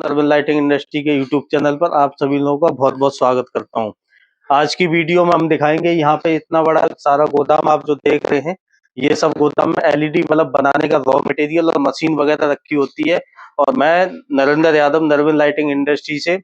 नरवन lighting industry के YouTube channel पर आप सभी लोगों का बहुत बहुत स्वागत करता हूं। आज की वीडियो में हम दिखाएंगे यहाँ पे इतना बड़ा सारा गोदाम आप जो देख रहे हैं, ये सब गोदाम में एलईडी बल्ब बनाने का रॉ मटेरियल और मशीन वगैरह रखी होती है। और मैं नरेंद्र यादव नरवन लाइटिंग इंडस्ट्री से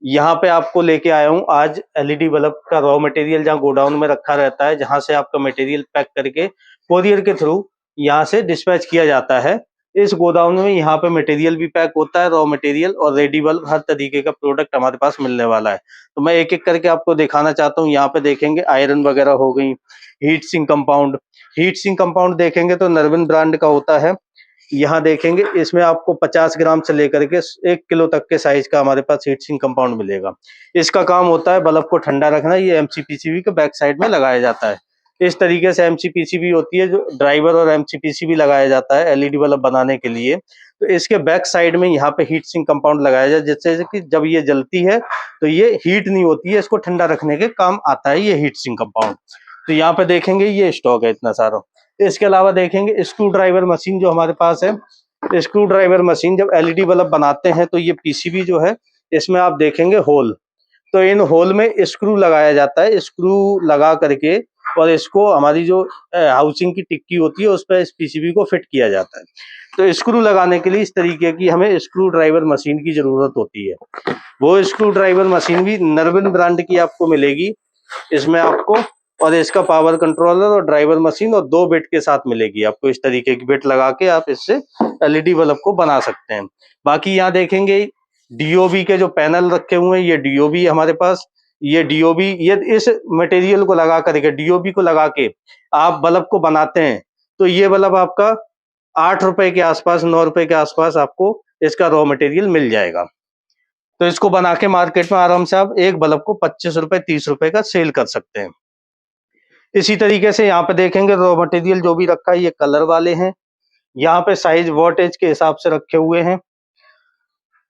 यहाँ पे आपको लेके आया हूँ आज एलईडी बल्ब का रॉ मटेरियल, जहाँ गोडाउन में रखा रहता है, जहाँ से आपका मटेरियल पैक करके कोरियर के थ्रू यहाँ से डिस्पैच किया जाता है। इस गोदाम में यहाँ पे मटेरियल भी पैक होता है, रॉ मटेरियल और रेडी बल्ब, हर तरीके का प्रोडक्ट हमारे पास मिलने वाला है। तो मैं एक एक करके आपको दिखाना चाहता हूँ। यहाँ पे देखेंगे आयरन वगैरह हो गई, heat sink compound. Heat sink compound देखेंगे तो नरवन ब्रांड का होता है। यहाँ देखेंगे इसमें आपको 50 ग्राम से लेकर के 1 किलो तक के साइज का हमारे पास हीट सिंक कंपाउंड मिलेगा। इसका काम होता है बल्ब को ठंडा रखना। ये एमसीपीसीबी के बैक साइड में लगाया जाता है। इस तरीके से एमसीपीसीबी होती है, जो ड्राइवर और एमसीपीसीबी लगाया जाता है एलईडी बल्ब बनाने के लिए। तो इसके बैक साइड में यहाँ पे हीट सिंक कंपाउंड लगाया जाए, जिससे कि जब ये जलती है तो ये हीट नहीं होती है, इसको ठंडा रखने के काम आता है ये हीट सिंक कंपाउंड। तो यहाँ पे देखेंगे ये स्टॉक है इतना सारा। इसके अलावा देखेंगे स्क्रू ड्राइवर मशीन जो हमारे पास है। स्क्रू ड्राइवर मशीन जब एलईडी बल्ब बनाते हैं तो ये पीसीबी जो है, इसमें आप देखेंगे होल, तो इन होल में स्क्रू लगाया जाता है। स्क्रू लगा करके और इसको हमारी जो हाउसिंग की टिक्की होती है उस पर इस पीसीबी को फिट किया जाता है। तो स्क्रू लगाने के लिए इस तरीके की हमें स्क्रू ड्राइवर मशीन की जरूरत होती है। वो स्क्रू ड्राइवर मशीन भी नरवन ब्रांड की आपको मिलेगी। इसमें आपको और इसका पावर कंट्रोलर और ड्राइवर मशीन और 2 बिट के साथ मिलेगी आपको। इस तरीके की बिट लगा के आप इससे एलईडी बल्ब को बना सकते हैं। बाकी यहाँ देखेंगे डीओबी के जो पैनल रखे हुए हैं, ये डीओबी हमारे पास। ये डीओबी, ये इस मटेरियल को लगा करके, डीओबी को लगा के आप बल्ब को बनाते हैं तो ये बल्ब आपका 8 रुपए के आसपास, 9 रुपए के आसपास आपको इसका रॉ मटेरियल मिल जाएगा। तो इसको बना के मार्केट में आराम से आप एक बल्ब को 25 रुपए 30 रुपए का सेल कर सकते हैं। इसी तरीके से यहाँ पे देखेंगे रॉ मटेरियल जो भी रखा है, ये कलर वाले हैं। यहाँ पे साइज वोल्टेज के हिसाब से रखे हुए हैं।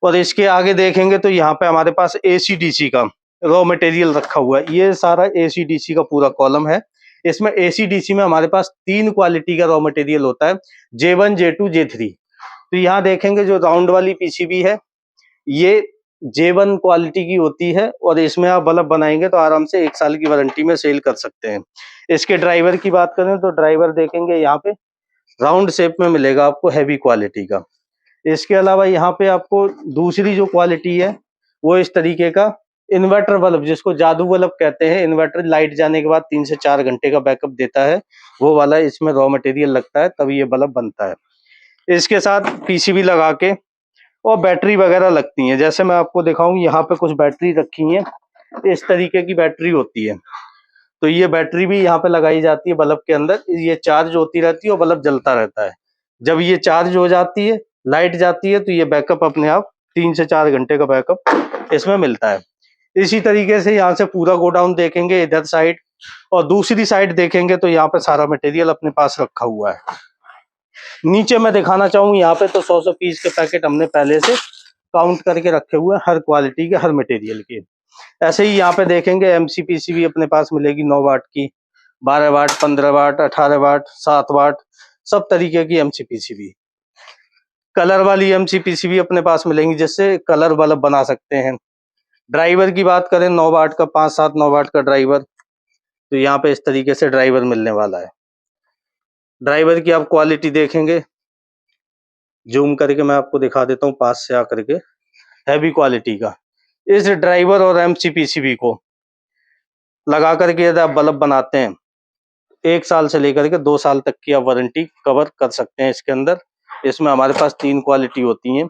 और इसके आगे देखेंगे तो यहाँ पे हमारे पास एसीडीसी का रॉ मटेरियल रखा हुआ है। ये सारा एसीडीसी का पूरा कॉलम है। इसमें एसीडीसी में हमारे पास 3 क्वालिटी का रॉ मटेरियल होता है, J1, J2, J3। तो यहाँ देखेंगे जो राउंड वाली पीसीबी है, ये J1 क्वालिटी की होती है और इसमें आप बल्ब बनाएंगे तो आराम से 1 साल की वारंटी में सेल कर सकते हैं। इसके ड्राइवर की बात करें तो ड्राइवर देखेंगे यहाँ पे राउंड शेप में मिलेगा आपको, हैवी क्वालिटी का। इसके अलावा यहाँ पे आपको दूसरी जो क्वालिटी है वो इस तरीके का इन्वर्टर बल्ब, जिसको जादू बल्ब कहते हैं। इन्वर्टर लाइट जाने के बाद 3 से 4 घंटे का बैकअप देता है, वो वाला इसमें रॉ मटेरियल लगता है, तभी ये बल्ब बनता है। इसके साथ पीसीबी लगा के और बैटरी वगैरह लगती हैं। जैसे मैं आपको दिखाऊं, यहाँ पे कुछ बैटरी रखी हैं, इस तरीके की बैटरी होती है। तो ये बैटरी भी यहाँ पे लगाई जाती है बल्ब के अंदर। ये चार्ज होती रहती है और बल्ब जलता रहता है। जब ये चार्ज हो जाती है, लाइट जाती है, तो ये बैकअप अपने आप 3 से 4 घंटे का बैकअप इसमें मिलता है। इसी तरीके से यहाँ से पूरा गोडाउन देखेंगे इधर साइड, और दूसरी साइड देखेंगे तो यहाँ पे सारा मटेरियल अपने पास रखा हुआ है। नीचे मैं दिखाना चाहूँ, यहाँ पे तो 100 पीस के पैकेट हमने पहले से काउंट करके रखे हुए हैं, हर क्वालिटी के, हर मटेरियल के। ऐसे ही यहाँ पे देखेंगे एमसीपीसीबी अपने पास मिलेगी 9 वाट की, 12 वाट, 15 वाट, 18 वाट, 7 वाट, सब तरीके की एमसीपीसीबी। कलर वाली एमसीपीसीबी अपने पास मिलेंगी, जिससे कलर बल्ब बना सकते हैं। ड्राइवर की बात करें, 9 वाट का, 5-7 9 वाट का ड्राइवर, तो यहाँ पे इस तरीके से ड्राइवर मिलने वाला है। ड्राइवर की आप क्वालिटी देखेंगे, जूम करके मैं आपको दिखा देता हूँ पास से आकर के, हैवी क्वालिटी का। इस ड्राइवर और एमसीपीसीबी को लगा करके यदि आप बल्ब बनाते हैं, 1 साल से लेकर के 2 साल तक की आप वारंटी कवर कर सकते हैं इसके अंदर। इसमें हमारे पास 3 क्वालिटी होती हैं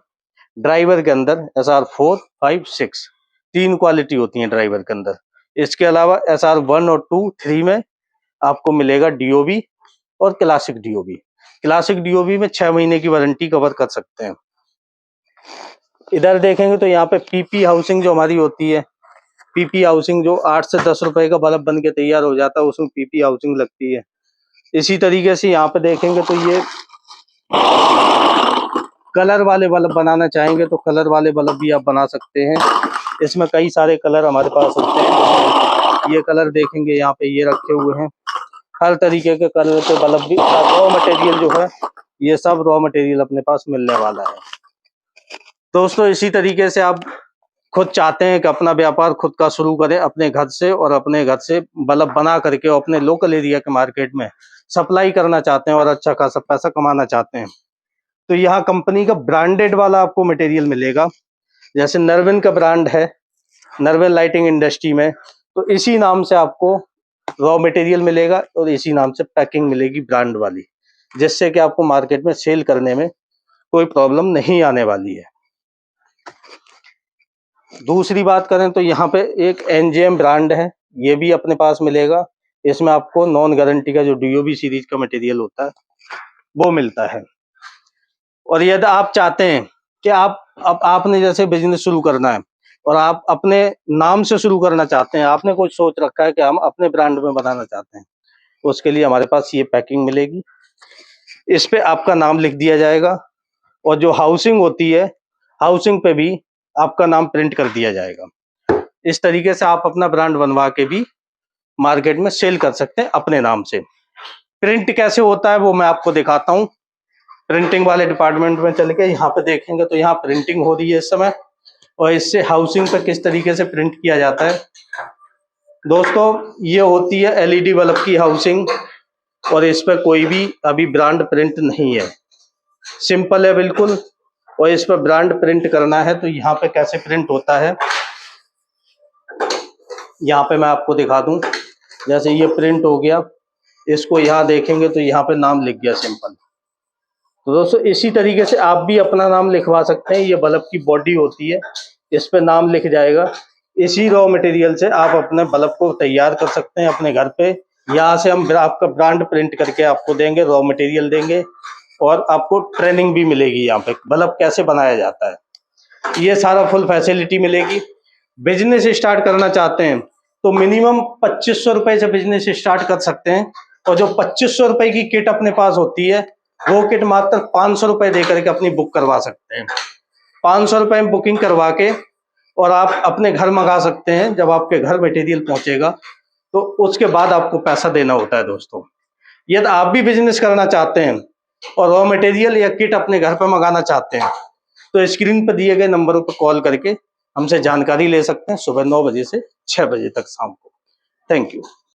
ड्राइवर के अंदर, SR4, 5, 6, 3 क्वालिटी होती हैं ड्राइवर के अंदर। इसके अलावा SR1 और 2, 3 में आपको मिलेगा डीओबी और क्लासिक डीओबी। क्लासिक डीओबी में 6 महीने की वारंटी कवर कर सकते हैं। इधर देखेंगे तो यहाँ पे पीपी हाउसिंग जो हमारी होती है, पीपी हाउसिंग जो 8 से 10 रुपए का बल्ब बन के तैयार हो जाता है, उसमें पीपी हाउसिंग लगती है। इसी तरीके से यहाँ पे देखेंगे तो ये कलर वाले बल्ब बनाना चाहेंगे तो कलर वाले बल्ब भी आप बना सकते हैं। इसमें कई सारे कलर हमारे पास होते हैं। ये कलर देखेंगे यहाँ पे ये रखे हुए हैं, हर तरीके के कलर के बल्ब भी। रॉ मटेरियल जो है, ये सब रॉ मटेरियल अपने पास मिलने वाला है। दोस्तों इसी तरीके से आप खुद चाहते हैं कि अपना व्यापार खुद का शुरू करें अपने घर से, और अपने घर से बल्ब बना करके और अपने लोकल एरिया के मार्केट में सप्लाई करना चाहते हैं और अच्छा खासा पैसा कमाना चाहते हैं, तो यहाँ कंपनी का ब्रांडेड वाला आपको मटेरियल मिलेगा। जैसे नरविन का ब्रांड है, नरविन लाइटिंग इंडस्ट्री में, तो इसी नाम से आपको रॉ मटेरियल मिलेगा और इसी नाम से पैकिंग मिलेगी ब्रांड वाली, जिससे कि आपको मार्केट में सेल करने में कोई प्रॉब्लम नहीं आने वाली है। दूसरी बात करें तो यहाँ पे एक एनजेएम ब्रांड है, ये भी अपने पास मिलेगा। इसमें आपको नॉन गारंटी का जो डीओबी सीरीज का मटेरियल होता है वो मिलता है। और यदि आप चाहते हैं कि आपने जैसे बिजनेस शुरू करना है और आप अपने नाम से शुरू करना चाहते हैं, आपने कुछ सोच रखा है कि हम अपने ब्रांड में बनाना चाहते हैं, उसके लिए हमारे पास ये पैकिंग मिलेगी। इस पे आपका नाम लिख दिया जाएगा और जो हाउसिंग होती है, हाउसिंग पे भी आपका नाम प्रिंट कर दिया जाएगा। इस तरीके से आप अपना ब्रांड बनवा के भी मार्केट में सेल कर सकते हैं अपने नाम से। प्रिंट कैसे होता है वो मैं आपको दिखाता हूँ। प्रिंटिंग वाले डिपार्टमेंट में चल के यहाँ पे देखेंगे तो यहाँ प्रिंटिंग हो रही है इस समय, और इससे हाउसिंग पे किस तरीके से प्रिंट किया जाता है। दोस्तों ये होती है एलईडी बल्ब की हाउसिंग, और इस पर कोई भी अभी ब्रांड प्रिंट नहीं है, सिंपल है बिल्कुल। और इस पर ब्रांड प्रिंट करना है तो यहाँ पे कैसे प्रिंट होता है यहाँ पे मैं आपको दिखा दूं। जैसे ये प्रिंट हो गया, इसको यहाँ देखेंगे तो यहाँ पे नाम लिख गया सिंपल। तो दोस्तों इसी तरीके से आप भी अपना नाम लिखवा सकते हैं। ये बल्ब की बॉडी होती है, इस पे नाम लिख जाएगा। इसी रॉ मटेरियल से आप अपने बल्ब को तैयार कर सकते हैं अपने घर पे। यहाँ से हम आपका ब्रांड प्रिंट करके आपको देंगे, रॉ मटेरियल देंगे, और आपको ट्रेनिंग भी मिलेगी यहाँ पे बल्ब कैसे बनाया जाता है। ये सारा फुल फैसिलिटी मिलेगी। बिजनेस स्टार्ट करना चाहते हैं तो मिनिमम 2500 रुपए से बिजनेस स्टार्ट कर सकते हैं, और जो 2500 रुपए की किट अपने पास होती है वो किट मात्र 500 रुपए दे करके अपनी बुक करवा सकते हैं। 500 रुपए में बुकिंग करवा के और आप अपने घर मंगा सकते हैं। जब आपके घर मटेरियल पहुंचेगा तो उसके बाद आपको पैसा देना होता है। दोस्तों यदि आप भी बिजनेस करना चाहते हैं और रॉ मटेरियल या किट अपने घर पर मंगाना चाहते हैं तो स्क्रीन पर दिए गए नंबरों पर कॉल करके हमसे जानकारी ले सकते हैं, सुबह 9 बजे से 6 बजे तक शाम को। Thank you.